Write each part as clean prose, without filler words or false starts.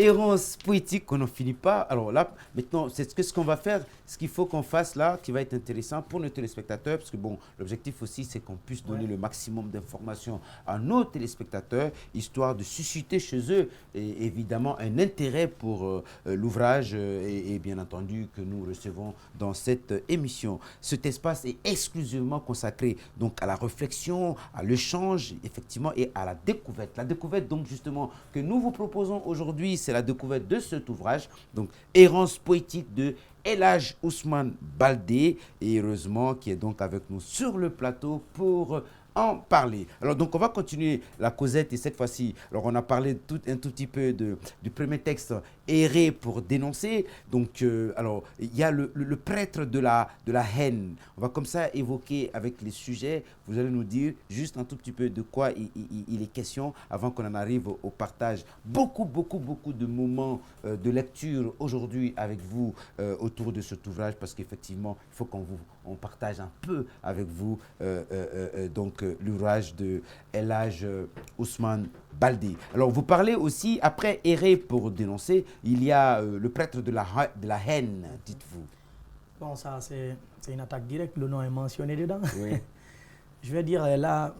errance poétique qu'on n'en finit pas. Alors là, maintenant, c'est ce qu'on va faire, ce qu'il faut qu'on fasse là, qui va être intéressant pour nos téléspectateurs, parce que bon, l'objectif aussi, c'est qu'on puisse donner le maximum d'informations à nos téléspectateurs, histoire de susciter chez eux, et évidemment, un intérêt pour l'ouvrage et bien entendu que nous recevons dans cette émission. Cet espace est exclusivement consacré donc à la réflexion, à l'échange, effectivement, et à la découverte. La découverte, donc, justement, que nous vous proposons aujourd'hui, c'est la découverte de cet ouvrage, donc Errance poétique de El Hadj Ousmane Baldé, et heureusement qui est donc avec nous sur le plateau pour en parler. Alors donc on va continuer la causette et cette fois-ci, alors on a parlé un tout petit peu du premier texte, Errer pour dénoncer. Donc alors il y a le prêtre de la haine. On va comme ça évoquer avec les sujets. Vous allez nous dire juste un tout petit peu de quoi il est question avant qu'on en arrive au partage. Beaucoup de moments de lecture aujourd'hui avec vous autour de cet ouvrage, parce qu'effectivement il faut on partage un peu avec vous donc l'ouvrage de El Hadj Ousmane Baldé. Alors vous parlez aussi, après Errer pour dénoncer, il y a le prêtre de la haine, dites-vous. Bon, ça c'est une attaque directe, le nom est mentionné dedans. Oui. Je vais dire là,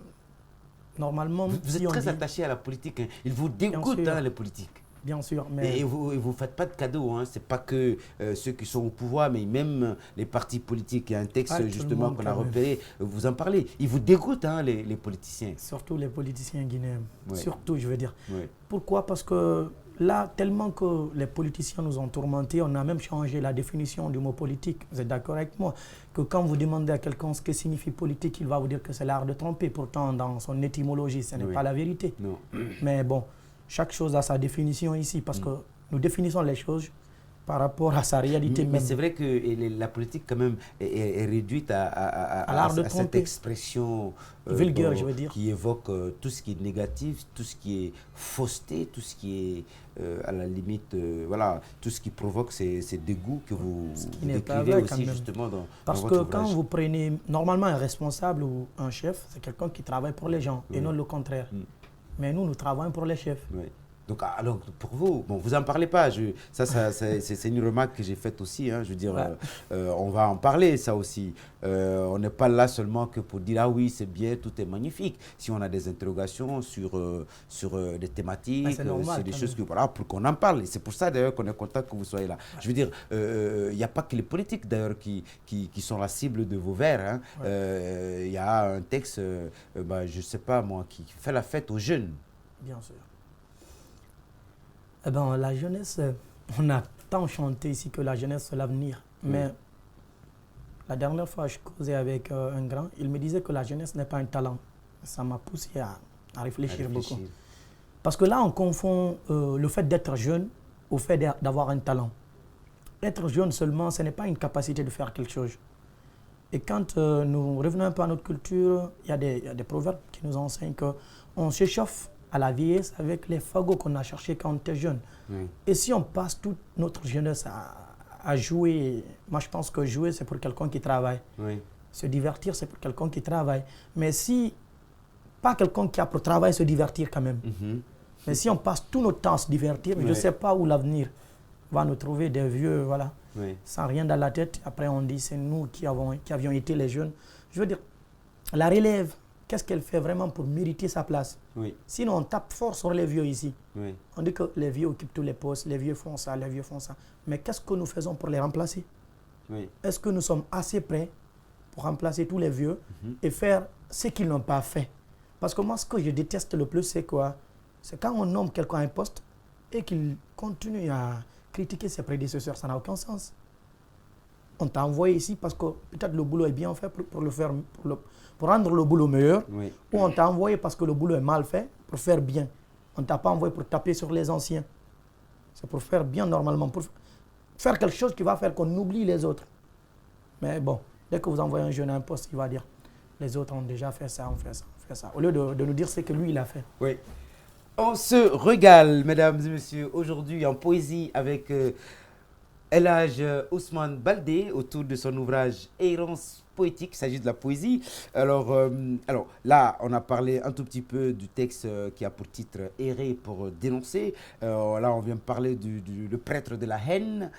normalement... Vous êtes très attaché à la politique, hein. Il vous dégoûte les politiques. Bien sûr, mais... Et vous ne faites pas de cadeaux, hein. Ce n'est pas que ceux qui sont au pouvoir, mais même les partis politiques. Il y a un texte justement qu'on a repéré, vous en parlez. Ils vous dégoûtent, hein, les politiciens. Surtout les politiciens guinéens, surtout je veux dire. Oui. Pourquoi? Parce que là, tellement que les politiciens nous ont tourmentés, on a même changé la définition du mot politique. Vous êtes d'accord avec moi? Que quand vous demandez à quelqu'un ce que signifie politique, il va vous dire que c'est l'art de tromper. Pourtant, dans son étymologie, ce n'est pas la vérité. Non. Mais bon, chaque chose a sa définition ici, parce que nous définissons les choses par rapport à sa réalité même. Mais c'est vrai que la politique, quand même, est réduite à cette expression vulgaire, je veux dire, qui évoque tout ce qui est négatif, tout ce qui est fausseté, tout ce qui est, à la limite, voilà, tout ce qui provoque ces dégoûts que vous décrivez aussi, justement, dans parce votre que ouvrage. Quand vous prenez, normalement, un responsable ou un chef, c'est quelqu'un qui travaille pour les gens, et non le contraire. Mais nous travaillons pour les chefs. Oui. Donc, alors, pour vous, bon, vous n'en parlez pas. C'est une remarque que j'ai faite aussi. Hein, je veux dire, on va en parler, ça aussi. On n'est pas là seulement que pour dire, ah oui, c'est bien, tout est magnifique. Si on a des interrogations sur des thématiques, sur des choses, voilà, pour qu'on en parle. C'est pour ça, d'ailleurs, qu'on est content que vous soyez là. Je veux dire, il n'y a pas que les politiques, d'ailleurs, qui sont la cible de vos vers. Hein. Il y a un texte, je ne sais pas moi, qui fait la fête aux jeunes. Bien sûr. Eh bien, la jeunesse, on a tant chanté ici que la jeunesse, c'est l'avenir. Mais la dernière fois, je causais avec un grand, il me disait que la jeunesse n'est pas un talent. Ça m'a poussé à réfléchir beaucoup. Parce que là, on confond le fait d'être jeune au fait d'avoir un talent. Être jeune seulement, ce n'est pas une capacité de faire quelque chose. Et quand nous revenons un peu à notre culture, il y a des proverbes qui nous enseignent qu'on s'échauffe à la vieillesse avec les fagots qu'on a cherchés quand on était jeune. Et si on passe toute notre jeunesse à jouer, moi je pense que jouer c'est pour quelqu'un qui travaille. Se divertir c'est pour quelqu'un qui travaille. Mais si, pas quelqu'un qui a pour travail se divertir quand même. Mais si on passe tout notre temps à se divertir, je ne sais pas où l'avenir va nous trouver des vieux, voilà, sans rien dans la tête. Après on dit c'est nous qui avions été les jeunes. Je veux dire, la relève, qu'est-ce qu'elle fait vraiment pour mériter sa place? Sinon, on tape fort sur les vieux ici. On dit que les vieux occupent tous les postes, les vieux font ça, les vieux font ça. Mais qu'est-ce que nous faisons pour les remplacer? Est-ce que nous sommes assez prêts pour remplacer tous les vieux et faire ce qu'ils n'ont pas fait? Parce que moi, ce que je déteste le plus, c'est quoi? C'est quand on nomme quelqu'un à un poste et qu'il continue à critiquer ses prédécesseurs. Ça n'a aucun sens. On t'a envoyé ici parce que peut-être le boulot est bien fait pour rendre le boulot meilleur, ou on t'a envoyé parce que le boulot est mal fait pour faire bien. On ne t'a pas envoyé pour taper sur les anciens. C'est pour faire bien normalement, pour faire quelque chose qui va faire qu'on oublie les autres. Mais bon, dès que vous envoyez un jeune à un poste, il va dire les autres ont déjà fait ça, on fait ça, on fait ça. Au lieu de nous dire ce que lui, il a fait. Oui. On se régale, mesdames et messieurs, aujourd'hui en poésie avec El Hadj Ousmane Baldé autour de son ouvrage Errance poétique, il s'agit de la poésie. Alors là, on a parlé un tout petit peu du texte qui a pour titre Errer pour dénoncer. Là, on vient parler le prêtre de la haine.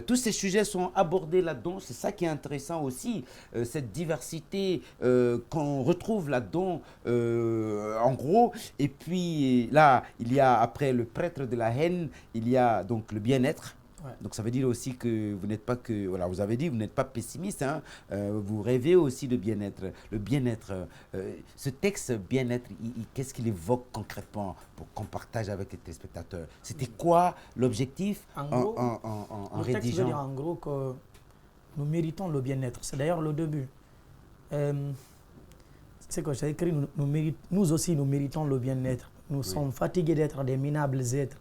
Tous ces sujets sont abordés là-dedans. C'est ça qui est intéressant aussi, cette diversité qu'on retrouve là-dedans, en gros. Et puis là, il y a après le prêtre de la haine, il y a donc le bien-être. Ouais. Donc ça veut dire aussi que vous n'êtes pas que, voilà, vous avez dit, vous n'êtes pas pessimiste, hein, vous rêvez aussi de bien-être. Le bien-être, ce texte bien-être, qu'est-ce qu'il évoque concrètement pour qu'on partage avec les téléspectateurs? C'était quoi l'objectif en le texte rédigeant? veut dire en gros que nous méritons le bien-être. C'est d'ailleurs le début. C'est que j'ai écrit, nous aussi nous méritons le bien-être. Nous sommes fatigués d'être des minables êtres.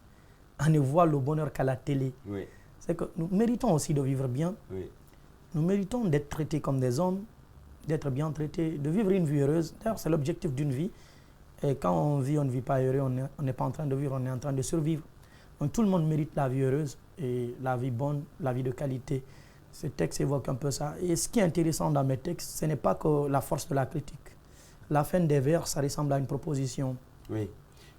On ne voit le bonheur qu'à la télé. Oui. C'est que nous méritons aussi de vivre bien. Oui. Nous méritons d'être traités comme des hommes, d'être bien traités, de vivre une vie heureuse. D'ailleurs, c'est l'objectif d'une vie. Et quand on vit, on ne vit pas heureux, on n'est pas en train de vivre, on est en train de survivre. Donc tout le monde mérite la vie heureuse et la vie bonne, la vie de qualité. Ce texte évoque un peu ça. Et ce qui est intéressant dans mes textes, ce n'est pas que la force de la critique. La fin des vers, ça ressemble à une proposition. Oui.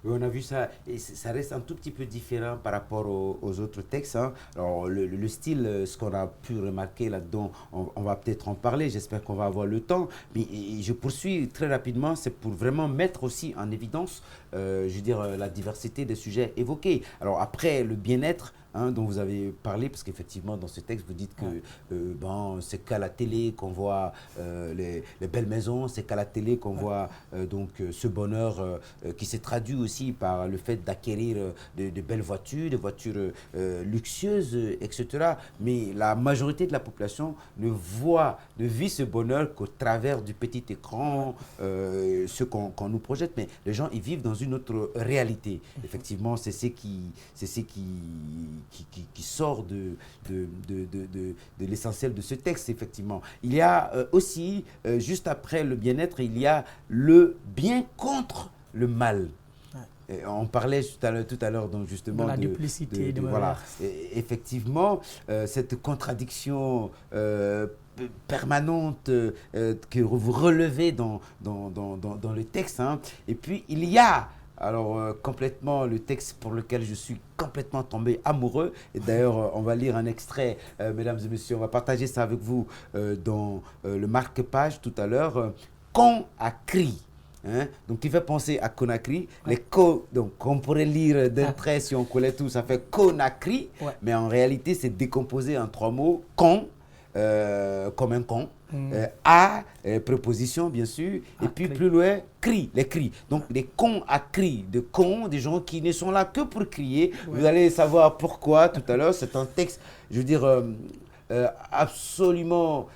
Oui, on a vu ça, et ça reste un tout petit peu différent par rapport aux autres textes, hein. Alors, le style, ce qu'on a pu remarquer là-dedans, on va peut-être en parler, j'espère qu'on va avoir le temps. Mais je poursuis très rapidement, c'est pour vraiment mettre aussi en évidence, je veux dire, la diversité des sujets évoqués. Alors après, le bien-être, hein, dont vous avez parlé, parce qu'effectivement, dans ce texte, vous dites que bon, c'est qu'à la télé qu'on voit les belles maisons, c'est qu'à la télé qu'on voit donc ce bonheur qui s'est traduit aussi par le fait d'acquérir de belles voitures, des voitures luxueuses, etc. Mais la majorité de la population ne vit ce bonheur qu'au travers du petit écran, ce qu'on nous projette. Mais les gens, ils vivent dans une autre réalité. Effectivement, c'est ce qui sort de l'essentiel de ce texte, effectivement. Il y a aussi, juste après le bien-être, il y a le bien contre le mal. Ouais. On parlait tout à l'heure donc justement de la duplicité, voilà. Effectivement, cette contradiction permanente que vous relevez dans le texte, hein. Et puis, il y a alors complètement le texte pour lequel je suis complètement tombé amoureux. Et d'ailleurs, on va lire un extrait, mesdames et messieurs, on va partager ça avec vous dans le marque-page tout à l'heure. Conakry. Hein? Donc, il fait penser à Conakry. Ouais. Donc, on pourrait lire d'un trait si on collait tout, ça fait Conakry. Ouais. Mais en réalité, c'est décomposé en 3 mots. Con, comme un con. À, préposition bien sûr, et puis plus loin, cri, les cris. Donc des cons à cris, de cons, des gens qui ne sont là que pour crier. Ouais. Vous allez savoir pourquoi tout à l'heure. C'est un texte, je veux dire, absolument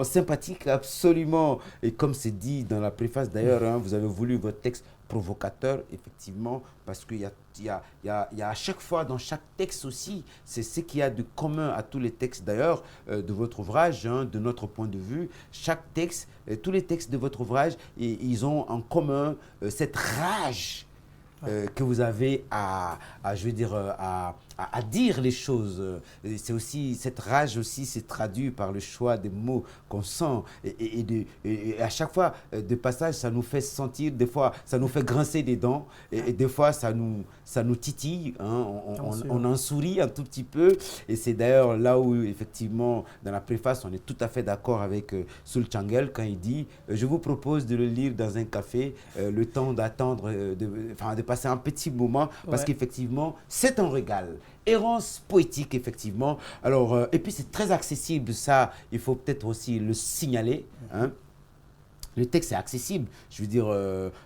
sympathique, absolument, et comme c'est dit dans la préface d'ailleurs, hein, vous avez voulu votre texte provocateur, effectivement, parce qu'il y a à chaque fois, dans chaque texte aussi, c'est ce qu'il y a de commun à tous les textes d'ailleurs de votre ouvrage, hein, de notre point de vue. Chaque texte, tous les textes de votre ouvrage, ils ont en commun cette rage que vous avez je veux dire, à dire les choses. C'est aussi, cette rage aussi s'est traduite par le choix des mots qu'on sent. Et à chaque fois, de passage, ça nous fait sentir, des fois, ça nous fait grincer des dents, et des fois, ça nous titille, hein, on en sourit un tout petit peu. Et c'est d'ailleurs là où, effectivement, dans la préface, on est tout à fait d'accord avec Soul Changel quand il dit « Je vous propose de le lire dans un café, le temps d'attendre, de passer un petit moment, parce qu'effectivement, c'est un régal. » Errance poétique, effectivement. Alors, et puis c'est très accessible, ça, il faut peut-être aussi le signaler, hein. Le texte est accessible. Je veux dire,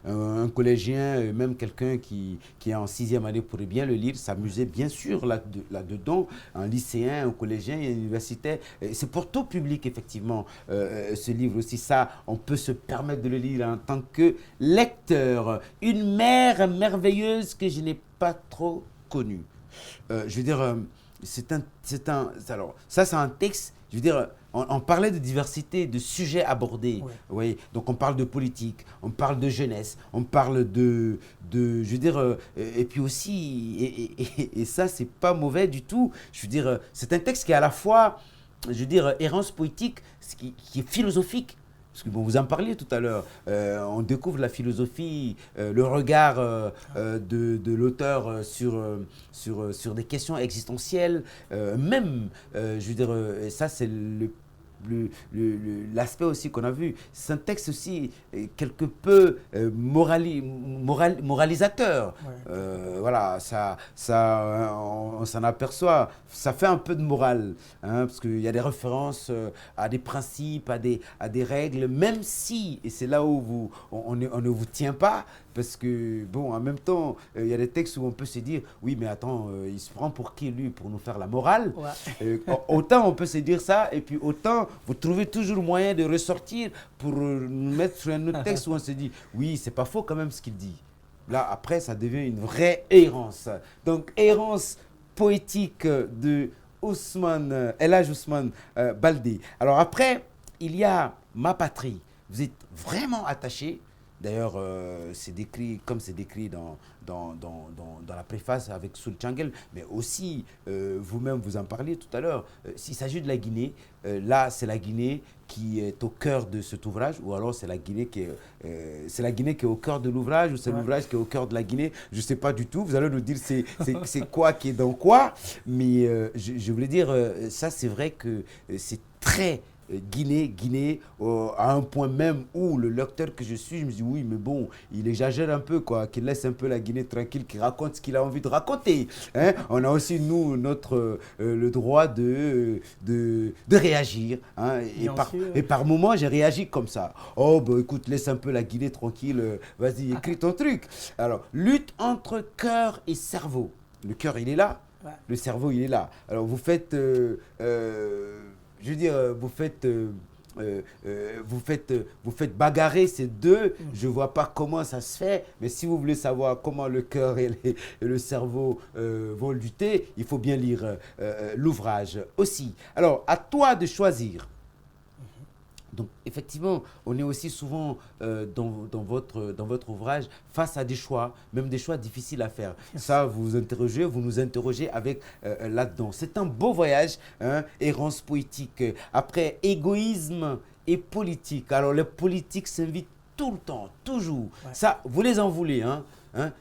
un collégien, même quelqu'un qui est en 6e année pourrait bien le lire, s'amuser bien sûr là-dedans. Un lycéen, un collégien, un universitaire. C'est pour tout public, effectivement, ce livre aussi. Ça, on peut se permettre de le lire en tant que lecteur. Une mère merveilleuse que je n'ai pas trop connue. Je veux dire, alors, ça, c'est un texte, je veux dire, on parlait de diversité, de sujets abordés. Ouais. Oui. Donc on parle de politique, on parle de jeunesse, on parle je veux dire, et puis aussi, et ça, c'est pas mauvais du tout. Je veux dire, c'est un texte qui est à la fois, je veux dire, errance poétique, qui est philosophique. Parce que bon, vous en parliez tout à l'heure, on découvre la philosophie, le regard de l'auteur sur des questions existentielles, même, je veux dire, ça c'est l'aspect aussi qu'on a vu. C'est un texte aussi quelque peu moralisateur. Ouais. Voilà, on s'en aperçoit. Ça fait un peu de morale, hein, parce qu'il y a des références à des principes, à des règles, même si, et c'est là où on ne vous tient pas, parce que, bon, en même temps, il y a des textes où on peut se dire, oui, mais attends, il se prend pour qui, lui, pour nous faire la morale? Ouais. Autant on peut se dire ça, et puis autant vous trouvez toujours moyen de ressortir pour nous mettre sur un autre texte où on se dit, oui, c'est pas faux quand même ce qu'il dit. Là, après, ça devient une vraie errance. Donc, errance poétique de El Hadj Ousmane Baldé. Alors après, il y a Ma patrie. Vous êtes vraiment attaché. D'ailleurs, c'est décrit comme c'est décrit dans la préface avec Soul Changel, mais aussi, vous-même, vous en parliez tout à l'heure, s'il s'agit de la Guinée, là, c'est la Guinée qui est au cœur de cet ouvrage, ou alors c'est la Guinée qui est au cœur de l'ouvrage, ou c'est l'ouvrage qui est au cœur de la Guinée, je ne sais pas du tout, vous allez nous dire c'est quoi qui est dans quoi, mais je voulais dire, ça c'est vrai que c'est très Guinée, à un point même où le lecteur que je suis, je me dis oui, mais bon, il exagère un peu, quoi, qu'il laisse un peu la Guinée tranquille, qu'il raconte ce qu'il a envie de raconter. Hein. On a aussi, nous, le droit de réagir. Hein. Et par moments, j'ai réagi comme ça. Oh, bah écoute, laisse un peu la Guinée tranquille, vas-y, écris ton truc. Alors, lutte entre cœur et cerveau. Le cœur, il est là, le cerveau, il est là. Alors, vous faites... je veux dire, vous faites bagarrer ces deux. Je ne vois pas comment ça se fait, mais si vous voulez savoir comment le cœur et le cerveau vont lutter, il faut bien lire l'ouvrage aussi. Alors, à toi de choisir. Donc, effectivement, on est aussi souvent dans votre ouvrage face à des choix, même des choix difficiles à faire. Ça, vous nous interrogez avec là-dedans. C'est un beau voyage, hein, errance poétique. Après, égoïsme et politique. Alors, les politiques s'invitent tout le temps, toujours. Ouais. Ça, vous les en voulez, hein,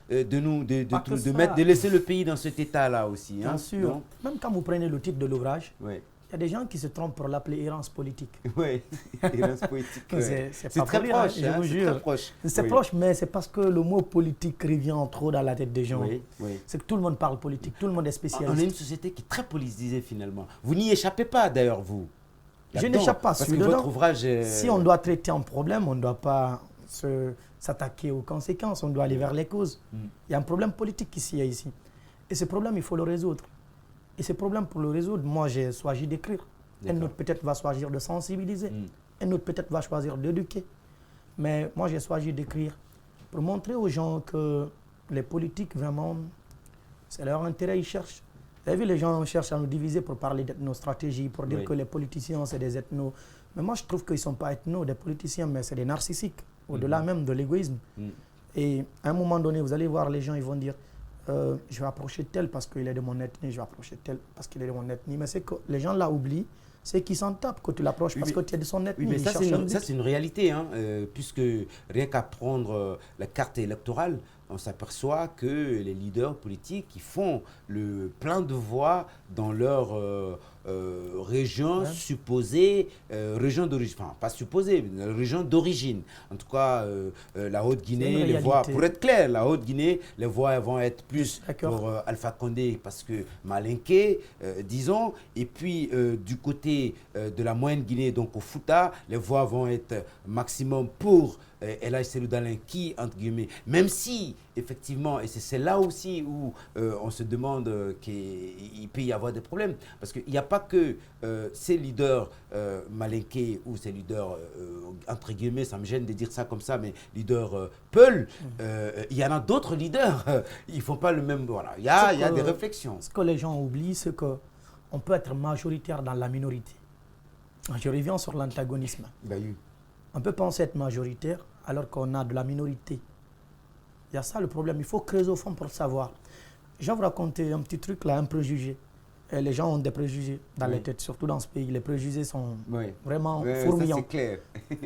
de laisser le pays dans cet état-là aussi. Bien sûr. Donc, même quand vous prenez le titre de l'ouvrage, ouais. Il y a des gens qui se trompent pour l'appeler errance politique. Oui, errance politique. C'est très proche, je vous jure. C'est proche, mais c'est parce que le mot politique revient trop dans la tête des gens. Oui, oui. C'est que tout le monde parle politique, tout le monde est spécialiste. On est une société qui est très politisée finalement. Vous n'y échappez pas d'ailleurs, vous. Je n'échappe pas. Parce que votre ouvrage est... Si on doit traiter un problème, on ne doit pas s'attaquer aux conséquences, on doit aller vers les causes. Il y a un problème politique ici. Et ce problème, il faut le résoudre. Et ce problème, pour le résoudre, moi, j'ai choisi d'écrire. Un autre peut-être va choisir de sensibiliser. Un autre peut-être va choisir d'éduquer. Mais moi, j'ai choisi d'écrire pour montrer aux gens que les politiques, vraiment, c'est leur intérêt, ils cherchent. Vous avez vu, les gens cherchent à nous diviser pour parler d'ethnostratégie, pour dire que les politiciens, c'est des ethnos. Mais moi, je trouve qu'ils ne sont pas ethnos, des politiciens, mais c'est des narcissiques, au-delà même de l'égoïsme. Et à un moment donné, vous allez voir, les gens, ils vont dire... je vais approcher tel parce qu'il est de mon ethnie, je vais approcher tel parce qu'il est de mon ethnie. Mais c'est que les gens là oublient, c'est qu'ils s'en tapent quand tu l'approches parce que tu es de son ethnie. Oui, mais ça, c'est une réalité, hein, puisque rien qu'à prendre la carte électorale, on s'aperçoit que les leaders politiques ils font le plein de voix dans leur région supposée, région d'origine, enfin pas supposée, mais région d'origine. En tout cas, la Haute-Guinée, les voix, pour être clair, la Haute-Guinée, les voix vont être plus pour Alpha Condé parce que Malinké, disons, et puis du côté de la Moyenne-Guinée, donc au Fouta, les voix vont être maximum pour El Hadj Cellou Dalein qui, entre guillemets, même si, effectivement, et c'est là aussi où on se demande qu'il peut y avoir des problèmes, parce qu'il n'y a pas que ces leaders malinqués ou ces leaders, entre guillemets, ça me gêne de dire ça comme ça, mais leaders Peul, il y en a d'autres leaders, ils ne font pas le même... Voilà, il y a des réflexions. Ce que les gens oublient, c'est qu'on peut être majoritaire dans la minorité. Je reviens sur l'antagonisme. Bah oui. On peut penser être majoritaire alors qu'on a de la minorité. Il y a ça le problème. Il faut creuser au fond pour le savoir. Je vais vous raconter un petit truc là, un préjugé. Et les gens ont des préjugés dans les têtes, surtout dans ce pays. Les préjugés sont vraiment fourmillants. Ça, c'est clair.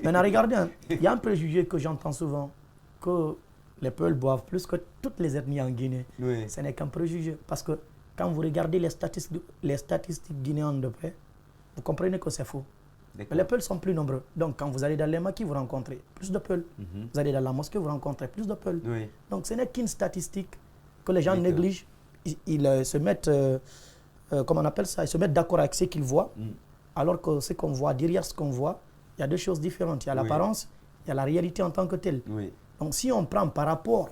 Maintenant, regardez, hein, il y a un préjugé que j'entends souvent, que les Peuls boivent plus que toutes les ethnies en Guinée. Oui. Ce n'est qu'un préjugé. Parce que quand vous regardez les statistiques guinéennes de près, vous comprenez que c'est faux. Mais les Peuls sont plus nombreux. Donc, quand vous allez dans les maquis, vous rencontrez plus de Peuls. Vous allez dans la mosquée, vous rencontrez plus de Peuls. Oui. Donc, ce n'est qu'une statistique que les gens négligent. Ils se mettent, comment on appelle ça, ils se mettent d'accord avec ce qu'ils voient, alors que ce qu'on voit, derrière ce qu'on voit, il y a deux choses différentes. Il y a l'apparence, il y a la réalité en tant que telle. Oui. Donc, si on prend par rapport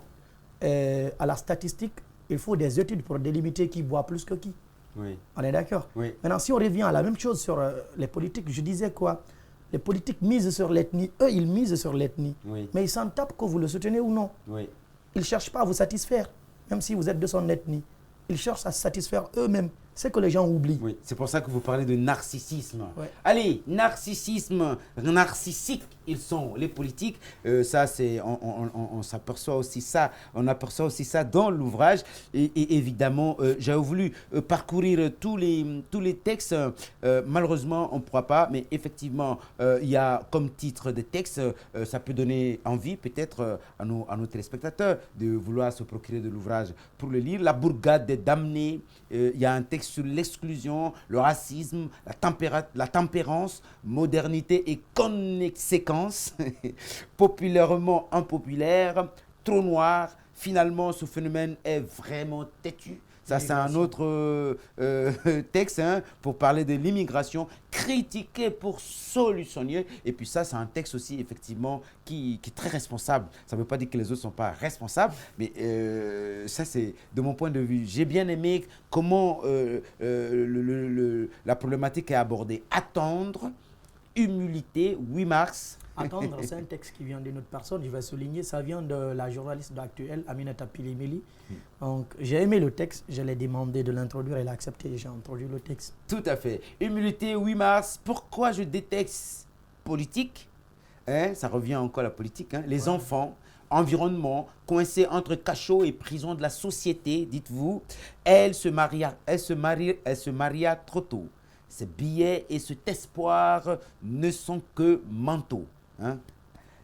à la statistique, il faut des études pour délimiter qui boit plus que qui. Oui. On est d'accord? Oui. Maintenant, si on revient à la même chose sur les politiques, je disais quoi? Les politiques misent sur l'ethnie. Eux, ils misent sur l'ethnie. Oui. Mais ils s'en tapent que vous le soutenez ou non. Oui. Ils ne cherchent pas à vous satisfaire, même si vous êtes de son ethnie. Ils cherchent à se satisfaire eux-mêmes. C'est que les gens oublient. Oui, c'est pour ça que vous parlez de narcissisme. Ouais. Allez, narcissisme, narcissique, ils sont les politiques. Ça, c'est, on s'aperçoit aussi ça. On aperçoit aussi ça dans l'ouvrage. Et évidemment, j'avais voulu parcourir tous les textes. Malheureusement, on ne pourra pas. Mais effectivement, il y a comme titre des textes, ça peut donner envie peut-être à nos téléspectateurs de vouloir se procurer de l'ouvrage pour le lire. La bourgade des damnés. Il y a un texte sur l'exclusion, le racisme, la tempérance, modernité et conséquences, populairement impopulaire, trop noir. Finalement, ce phénomène est vraiment têtu. Ça, c'est un autre texte pour parler de l'immigration, critiqué pour solutionner. Et puis ça, c'est un texte aussi, effectivement, qui est très responsable. Ça ne veut pas dire que les autres ne sont pas responsables, mais ça, c'est de mon point de vue. J'ai bien aimé comment la problématique est abordée. Attendre, humilité, 8 mars. Attendre, c'est un texte qui vient d'une autre personne, je vais souligner, ça vient de la journaliste d'Actuel, Aminata Pilimeli. Donc, j'ai aimé le texte, je l'ai demandé de l'introduire, elle a accepté, j'ai introduit le texte. Tout à fait. Humilité, 8 mars. Pourquoi je déteste politique? Ça revient encore à la politique. Les enfants, environnement, coincés entre cachot et prison de la société, dites-vous. Elle se maria trop tôt. Ces billets et cet espoir ne sont que manteaux.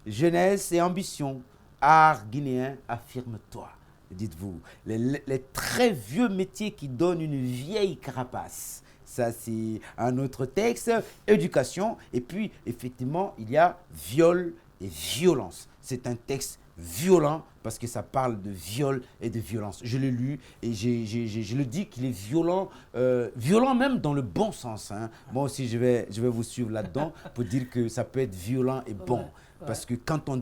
Jeunesse et ambition, art guinéen, affirme-toi. Dites-vous, les très vieux métiers qui donnent une vieille carapace. Ça, c'est un autre texte. Éducation. Et puis, effectivement, il y a viol et violence. C'est un texte violent parce que ça parle de viol et de violence. Je l'ai lu et je le dis qu'il est violent, violent même dans le bon sens. Moi aussi, je vais vous suivre là-dedans pour dire que ça peut être violent et bon. Parce que quand on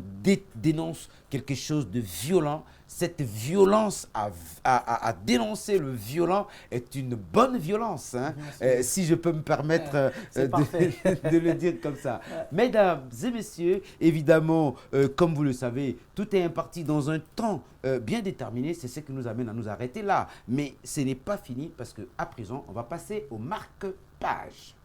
dénonce quelque chose de violent, cette violence à dénoncer le violent est une bonne violence. Si je peux me permettre de le dire comme ça. Mesdames et messieurs, évidemment, comme vous le savez, tout est imparti dans un temps bien déterminé. C'est ce qui nous amène à nous arrêter là. Mais ce n'est pas fini parce qu'à présent, on va passer au marque-page.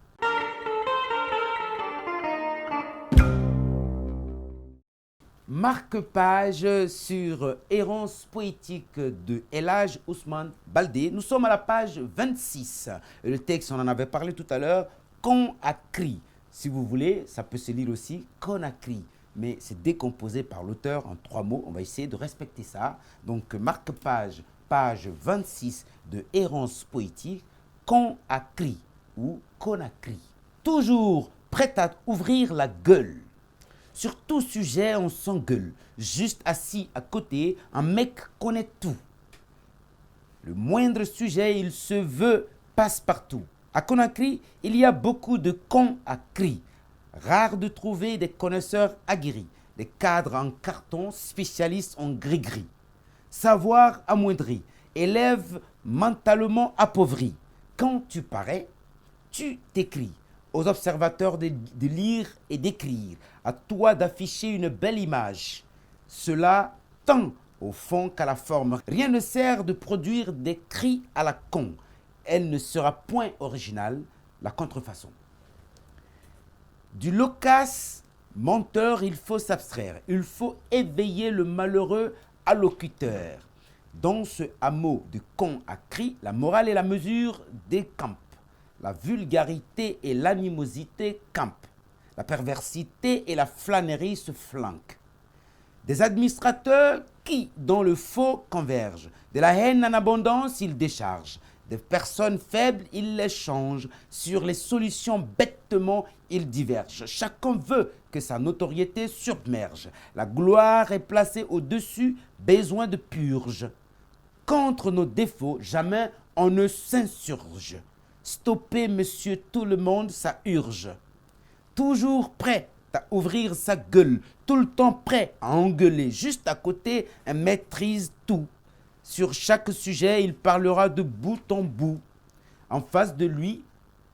Marque-page sur Errance poétique de El Hadj Ousmane Baldé. Nous sommes à la page 26. Le texte, on en avait parlé tout à l'heure, Conakry. Si vous voulez, ça peut se lire aussi Conakry. Mais c'est décomposé par l'auteur en 3 mots. On va essayer de respecter ça. Donc, marque-page, page 26 de Errance poétique, Conakry ou Conakry. Toujours prêt à ouvrir la gueule. Sur tout sujet, on s'engueule. Juste assis à côté, un mec connaît tout. Le moindre sujet, il se veut passe-partout. À Conakry, il y a beaucoup de cons à cri. Rare de trouver des connaisseurs aguerris, des cadres en carton, spécialistes en gris-gris. Savoir amoindri, élèves mentalement appauvris. Quand tu parais, tu t'écris. Aux observateurs de lire et d'écrire, à toi d'afficher une belle image. Cela tant au fond qu'à la forme. Rien ne sert de produire des cris à la con. Elle ne sera point originale, la contrefaçon. Du loquace menteur, il faut s'abstraire. Il faut éveiller le malheureux allocuteur. Dans ce hameau de con à cri, la morale et la mesure décampent. La vulgarité et l'animosité campent. La perversité et la flânerie se flanquent. Des administrateurs qui, dans le faux, convergent. De la haine en abondance, ils déchargent. Des personnes faibles, ils les changent. Sur les solutions bêtement, ils divergent. Chacun veut que sa notoriété submerge. La gloire est placée au-dessus, besoin de purge. Contre nos défauts, jamais on ne s'insurge. Stopper, monsieur tout le monde, ça urge. Toujours prêt à ouvrir sa gueule, tout le temps prêt à engueuler. Juste à côté, un maîtrise tout. Sur chaque sujet, il parlera de bout en bout. En face de lui,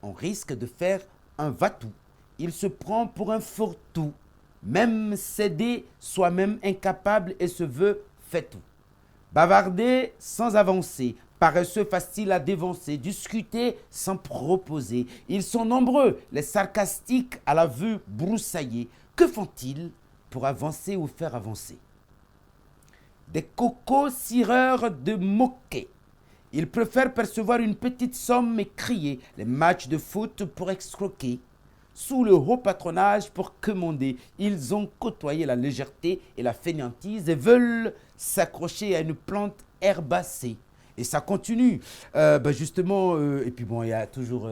on risque de faire un va-tout. Il se prend pour un fourre-tout. Même cédé, soi-même incapable et se veut fait tout. Bavarder sans avancer, paresseux facile à dévancer, discuter sans proposer. Ils sont nombreux, les sarcastiques à la vue broussaillée. Que font-ils pour avancer ou faire avancer? Des cocos cireurs de moquets. Ils préfèrent percevoir une petite somme et crier les matchs de foot pour escroquer. Sous le haut patronage pour commander, ils ont côtoyé la légèreté et la fainéantise et veulent s'accrocher à une plante herbacée. Et ça continue. Justement, et puis bon, il y a toujours,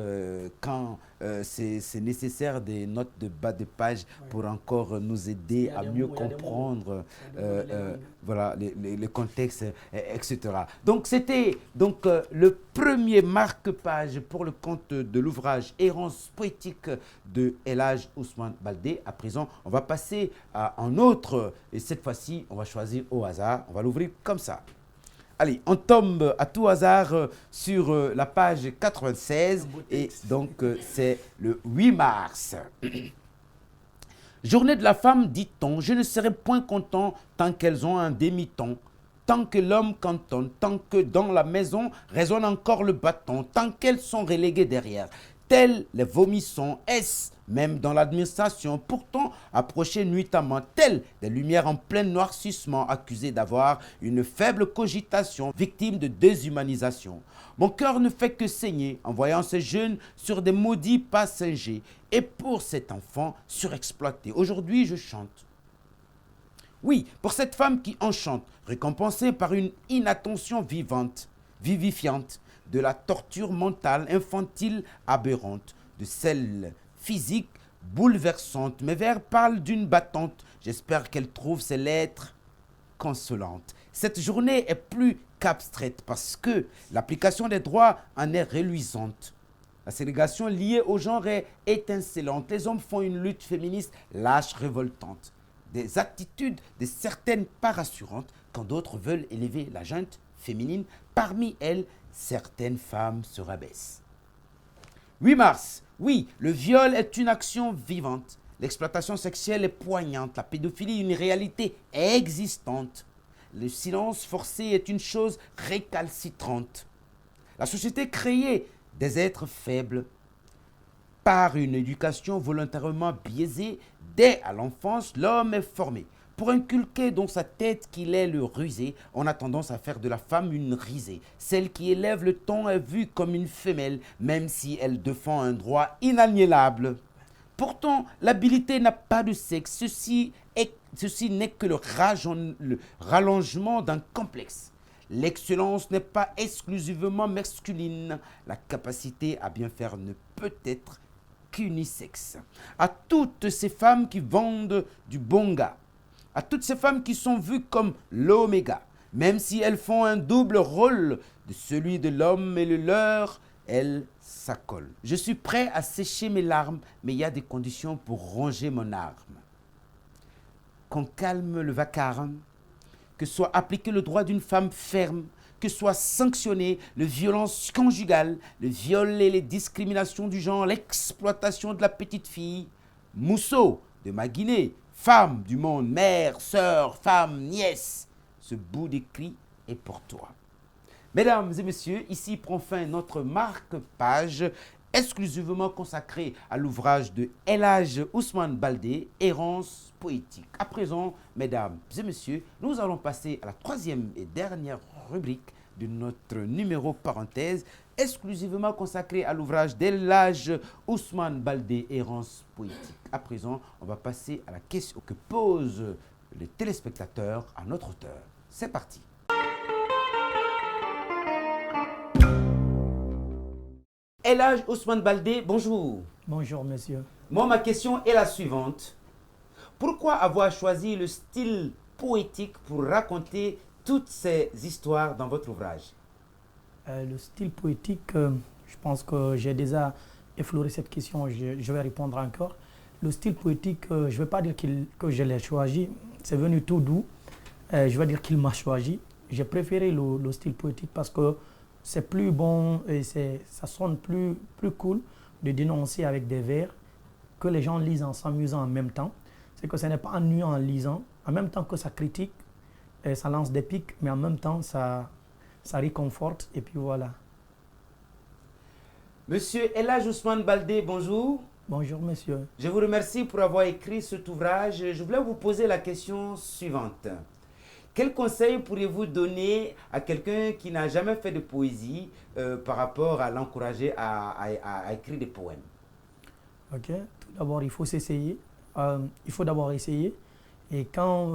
quand c'est nécessaire, des notes de bas de page pour encore nous aider à mieux comprendre voilà, les contextes, etc. Donc, c'était le premier marque-page pour le compte de l'ouvrage Errance poétique de El Hadj Ousmane Baldé. À présent, on va passer à un autre, et cette fois-ci, on va choisir au hasard. On va l'ouvrir comme ça. Allez, on tombe à tout hasard sur la page 96 et donc c'est le 8 mars. Journée de la femme, dit-on, je ne serai point content tant qu'elles ont un demi-ton, tant que l'homme cantonne, tant que dans la maison résonne encore le bâton, tant qu'elles sont reléguées derrière. Tels les vomissons, est-ce même dans l'administration, pourtant approchés nuitamment, tels des lumières en plein noircissement, accusés d'avoir une faible cogitation, victimes de déshumanisation. Mon cœur ne fait que saigner en voyant ces jeunes sur des maudits pas singés. Et pour cet enfant surexploité, aujourd'hui je chante. Oui, pour cette femme qui enchante, récompensée par une inattention vivante, vivifiante, de la torture mentale infantile aberrante, de celle physique bouleversante. Mes vers parlent d'une battante. J'espère qu'elle trouve ses lettres consolantes. Cette journée est plus qu'abstraite parce que l'application des droits en est reluisante. La ségrégation liée au genre est étincelante. Les hommes font une lutte féministe lâche, révoltante. Des attitudes de certaines pas rassurantes quand d'autres veulent élever la junte féminine. Parmi elles, certaines femmes se rabaissent. 8 mars. Oui, le viol est une action vivante. L'exploitation sexuelle est poignante. La pédophilie est une réalité existante. Le silence forcé est une chose récalcitrante. La société créée des êtres faibles par une éducation volontairement biaisée. Dès à l'enfance, l'homme est formé. Pour inculquer dans sa tête qu'il est le rusé, on a tendance à faire de la femme une risée. Celle qui élève le ton est vue comme une femelle, même si elle défend un droit inaliénable. Pourtant, l'habileté n'a pas de sexe. Ceci n'est que le rallongement d'un complexe. L'excellence n'est pas exclusivement masculine. La capacité à bien faire ne peut être qu'unisexe. À toutes ces femmes qui vendent du bon gars, à toutes ces femmes qui sont vues comme l'oméga, même si elles font un double rôle de celui de l'homme et le leur, elles s'accolent. Je suis prêt à sécher mes larmes, mais il y a des conditions pour ronger mon arme. Qu'on calme le vacarme, que soit appliqué le droit d'une femme ferme, que soit sanctionné le violence conjugale, le viol et les discriminations du genre, l'exploitation de la petite fille. Mousseau de Maguinet, femme du monde, mère, sœur, femme, nièce, ce bout d'écrit est pour toi. Mesdames et messieurs, ici prend fin notre marque-page exclusivement consacré à l'ouvrage de El Hadj Ousmane Baldé, Errance poétique. À présent, mesdames et messieurs, nous allons passer à la troisième et dernière rubrique de notre numéro parenthèse, exclusivement consacré à l'ouvrage d'El Hadj Ousmane Baldé, Errance poétique. À présent, on va passer à la question que posent les téléspectateurs à notre auteur. C'est parti. El Hadj Ousmane Baldé, bonjour. Bonjour, monsieur. Moi, ma question est la suivante. Pourquoi avoir choisi le style poétique pour raconter toutes ces histoires dans votre ouvrage? Le style poétique, je pense que j'ai déjà effleuré cette question, je vais répondre encore. Le style poétique, je ne vais pas dire que je l'ai choisi, c'est venu tout doux. Je vais dire qu'il m'a choisi. J'ai préféré le style poétique parce que c'est plus bon et ça sonne plus cool de dénoncer avec des vers que les gens lisent en s'amusant en même temps. C'est que ce n'est pas ennuyant en lisant, en même temps que ça critique, et ça lance des pics, mais en même temps ça réconforte et puis voilà. Monsieur El Hadj Ousmane Baldé, bonjour. Bonjour monsieur. Je vous remercie pour avoir écrit cet ouvrage. Je voulais vous poser la question suivante. Quel conseil pourriez-vous donner à quelqu'un qui n'a jamais fait de poésie par rapport à l'encourager à écrire des poèmes? Ok, tout d'abord il faut s'essayer. Il faut d'abord essayer. Et quand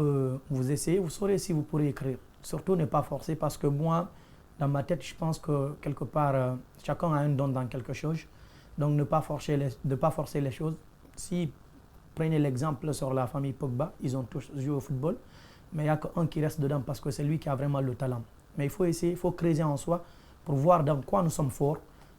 vous essayez, vous saurez si vous pourrez écrire. Surtout ne pas forcer parce que moi, dans ma tête, je pense que quelque part, chacun a un don dans quelque chose. Donc ne pas forcer les choses. Si prenez l'exemple sur la famille Pogba, ils ont tous joué au football. Mais il n'y a qu'un qui reste dedans parce que c'est lui qui a vraiment le talent. Mais il faut essayer, il faut creuser en soi pour voir dans quoi nous sommes forts,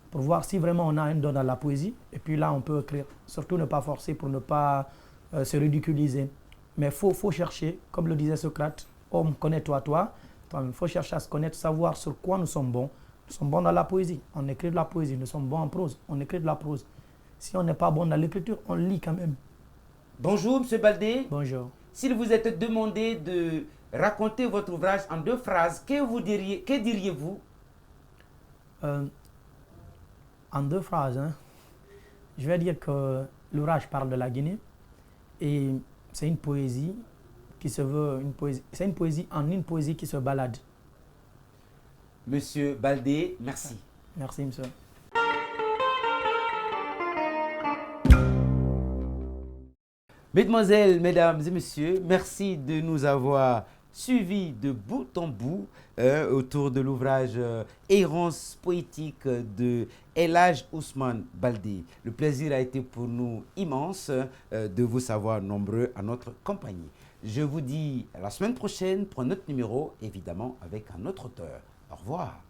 pour voir si vraiment on a un don dans la poésie. Et puis là, on peut écrire. Surtout ne pas forcer pour ne pas se ridiculiser. Mais il faut chercher, comme le disait Socrate, homme, connais-toi toi. Il faut chercher à se connaître, savoir sur quoi nous sommes bons. Nous sommes bons dans la poésie, on écrit de la poésie. Nous sommes bons en prose, on écrit de la prose. Si on n'est pas bon dans l'écriture, on lit quand même. Bonjour, monsieur Baldé. Bonjour. S'il vous était demandé de raconter votre ouvrage en 2 phrases, que diriez-vous? En 2 phrases, hein, je vais dire que l'ouvrage parle de la Guinée et c'est une poésie qui se veut une poésie. C'est une poésie qui se balade. Monsieur Baldé, merci. Merci, monsieur. Mesdemoiselles, mesdames et messieurs, merci de nous avoir suivis de bout en bout autour de l'ouvrage Errance poétique de El Hadj Ousmane Baldé. Le plaisir a été pour nous immense de vous savoir nombreux à notre compagnie. Je vous dis à la semaine prochaine pour un autre numéro, évidemment avec un autre auteur. Au revoir.